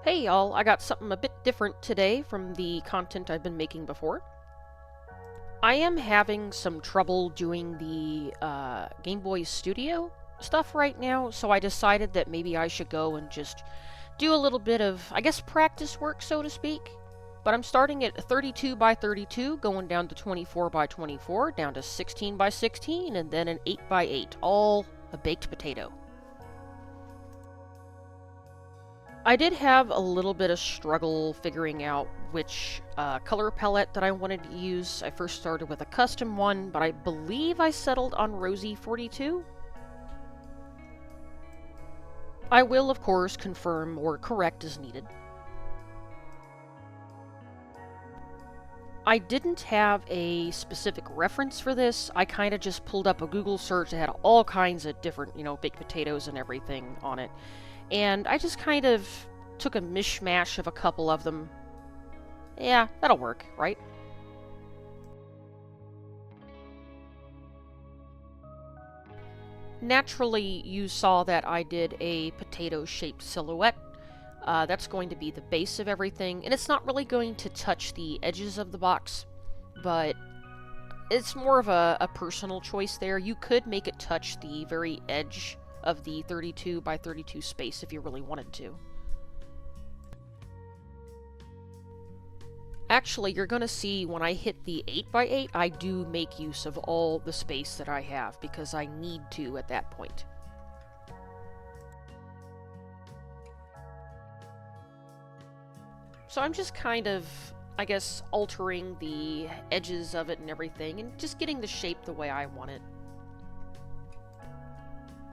Hey y'all, I got something a bit different today from the content I've been making before. I am having some trouble doing the Game Boy Studio stuff right now, so I decided that maybe I should go and just do a little bit of, I guess, practice work, so to speak. But I'm starting at 32 by 32, going down to 24 by 24, down to 16 by 16, and then an 8 by 8, all a baked potato. I did have a little bit of struggle figuring out which color palette that I wanted to use. I first started with a custom one, but I believe I settled on Rosy 42. I will, of course, confirm or correct as needed. I didn't have a specific reference for this. I kind of just pulled up a Google search that had all kinds of different, baked potatoes and everything on it. And I just kind of took a mishmash of a couple of them. Yeah, that'll work, right? Naturally, you saw that I did a potato-shaped silhouette. That's going to be the base of everything, and it's not really going to touch the edges of the box, but it's more of a personal choice there. You could make it touch the very edge of the 32 by 32 space if you really wanted to. Actually, you're going to see when I hit the 8 by 8, I do make use of all the space that I have because I need to at that point. So I'm just kind of, I guess, altering the edges of it and everything and just getting the shape the way I want it.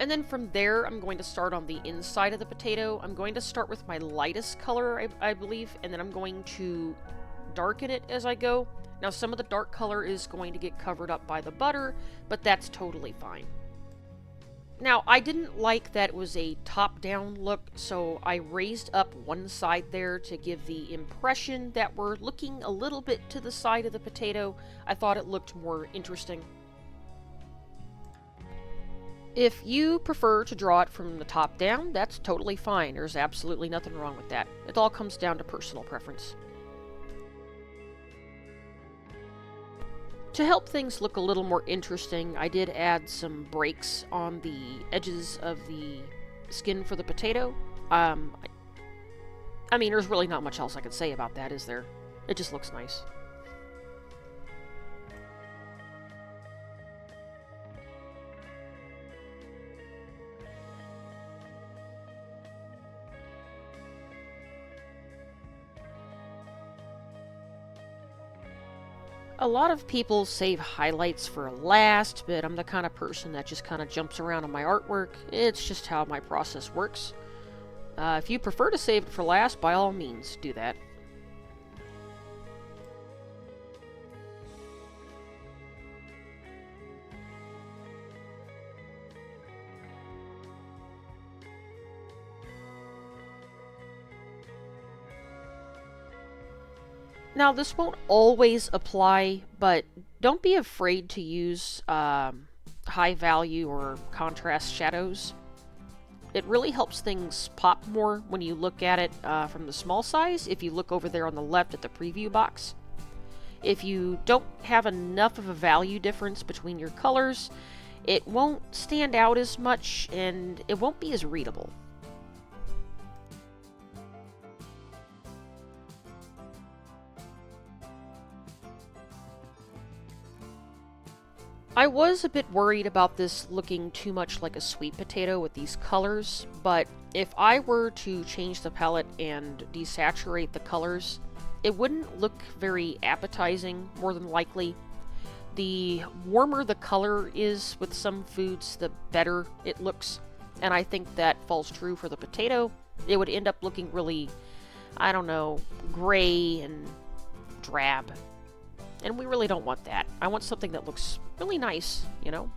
And then from there, I'm going to start on the inside of the potato. I'm going to start with my lightest color, I believe, and then I'm going to darken it as I go. Now, some of the dark color is going to get covered up by the butter, but that's totally fine. Now, I didn't like that it was a top-down look, so I raised up one side there to give the impression that we're looking a little bit to the side of the potato. I thought it looked more interesting. If you prefer to draw it from the top down, that's totally fine. There's absolutely nothing wrong with that. It all comes down to personal preference. To help things look a little more interesting, I did add some breaks on the edges of the skin for the potato. I mean, there's really not much else I could say about that, is there? It just looks nice. A lot of people save highlights for last, but I'm the kind of person that just kind of jumps around on my artwork. It's just how my process works. If you prefer to save it for last, by all means, do that. Now, this won't always apply, but don't be afraid to use high value or contrast shadows. It really helps things pop more when you look at it from the small size, if you look over there on the left at the preview box. If you don't have enough of a value difference between your colors, it won't stand out as much and it won't be as readable. I was a bit worried about this looking too much like a sweet potato with these colors, but if I were to change the palette and desaturate the colors, it wouldn't look very appetizing, more than likely. The warmer the color is with some foods, the better it looks, and I think that falls true for the potato. It would end up looking really, I don't know, gray and drab. And we really don't want that. I want something that looks really nice, you know?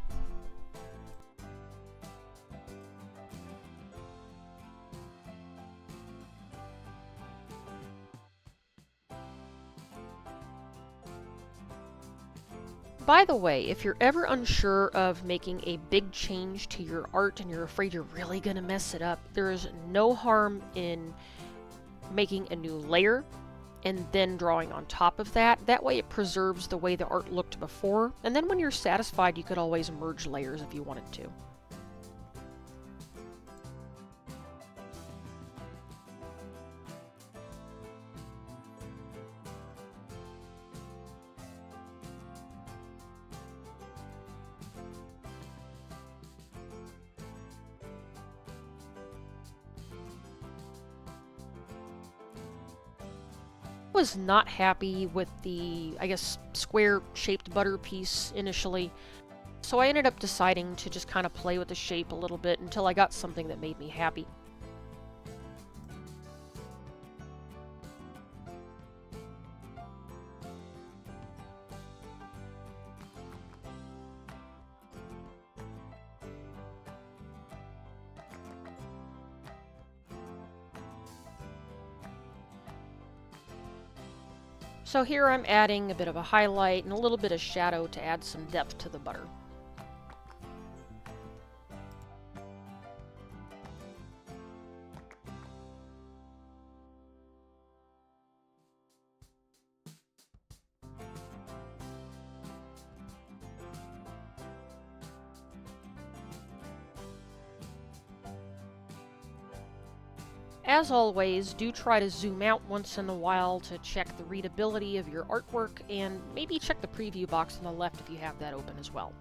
By the way, if you're ever unsure of making a big change to your art and you're afraid you're really gonna mess it up, there is no harm in making a new layer and then drawing on top of that. That way it preserves the way the art looked before, and then when you're satisfied you could always merge layers if you wanted to. Was not happy with the, I guess, square-shaped butter piece initially, so I ended up deciding to just kind of play with the shape a little bit until I got something that made me happy. So here I'm adding a bit of a highlight and a little bit of shadow to add some depth to the butter. As always, do try to zoom out once in a while to check the readability of your artwork, and maybe check the preview box on the left if you have that open as well.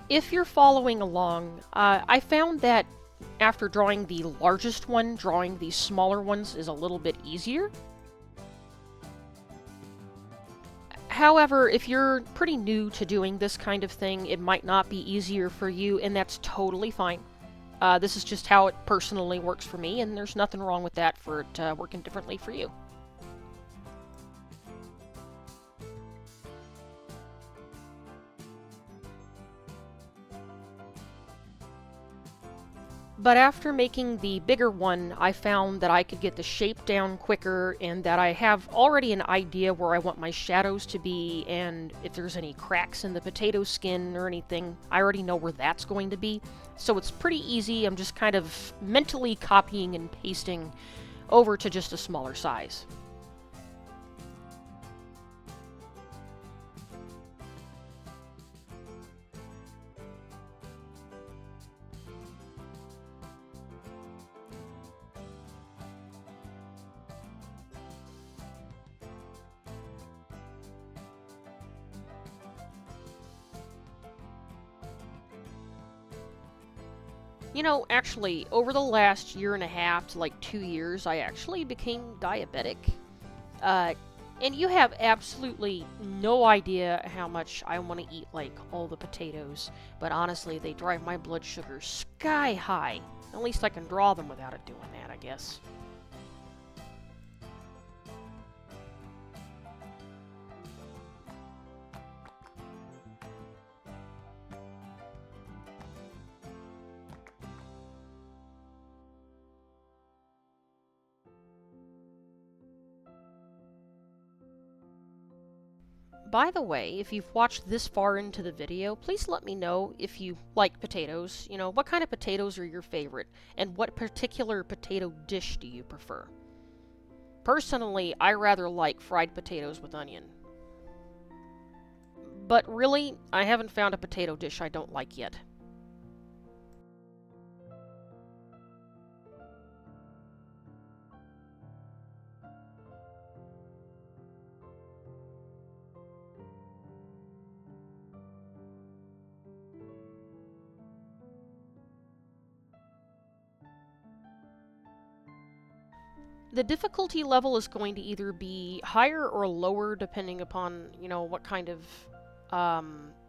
If you're following along, I found that after drawing the largest one, drawing the smaller ones is a little bit easier. However, if you're pretty new to doing this kind of thing, it might not be easier for you, and that's totally fine. This is just how it personally works for me, and there's nothing wrong with that for it working differently for you. But after making the bigger one, I found that I could get the shape down quicker, and that I have already an idea where I want my shadows to be, and if there's any cracks in the potato skin or anything, I already know where that's going to be. So it's pretty easy. I'm just kind of mentally copying and pasting over to just a smaller size. You know, actually, over the last year and a half to like 2 years, I actually became diabetic. And you have absolutely no idea how much I want to eat, like, all the potatoes. But honestly, they drive my blood sugar sky high. At least I can draw them without it doing that, I guess. By the way, if you've watched this far into the video, please let me know if you like potatoes. You know, what kind of potatoes are your favorite, and what particular potato dish do you prefer? Personally, I rather like fried potatoes with onion. But really, I haven't found a potato dish I don't like yet. The difficulty level is going to either be higher or lower depending upon, you know, what kind of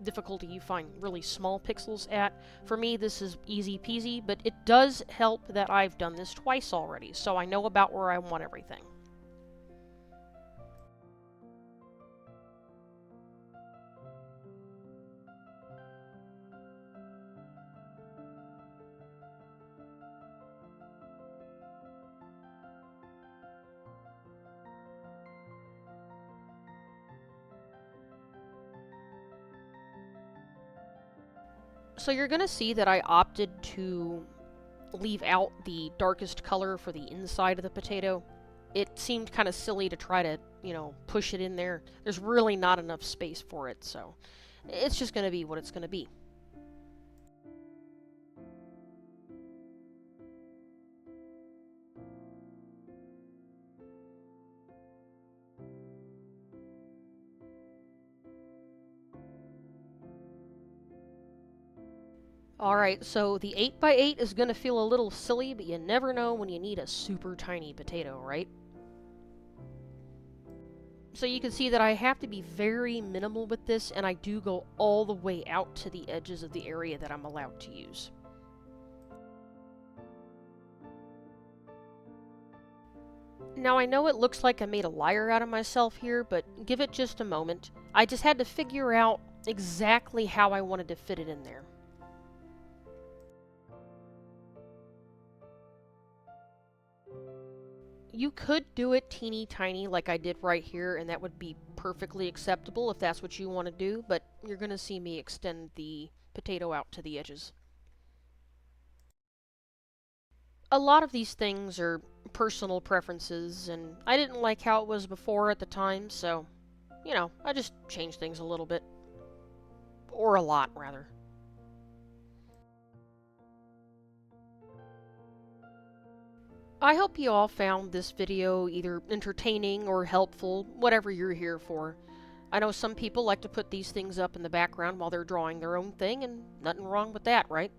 difficulty you find really small pixels at. For me, this is easy peasy, but it does help that I've done this twice already, so I know about where I want everything. So you're gonna see that I opted to leave out the darkest color for the inside of the potato. It seemed kind of silly to try to, push it in there. There's really not enough space for it, so it's just gonna be what it's gonna be. Alright, so the 8x8 is gonna feel a little silly, but you never know when you need a super tiny potato, right? So you can see that I have to be very minimal with this, and I do go all the way out to the edges of the area that I'm allowed to use. Now I know it looks like I made a liar out of myself here, but give it just a moment. I just had to figure out exactly how I wanted to fit it in there. You could do it teeny tiny like I did right here, and that would be perfectly acceptable if that's what you want to do, but you're going to see me extend the potato out to the edges. A lot of these things are personal preferences, and I didn't like how it was before at the time, so, I just changed things a little bit. Or a lot, rather. I hope you all found this video either entertaining or helpful, whatever you're here for. I know some people like to put these things up in the background while they're drawing their own thing, and nothing wrong with that, right?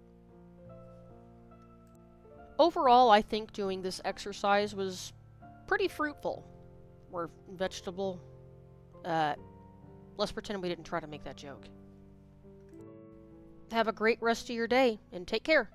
Overall, I think doing this exercise was pretty fruitful. Or vegetable. Let's pretend we didn't try to make that joke. Have a great rest of your day, and take care.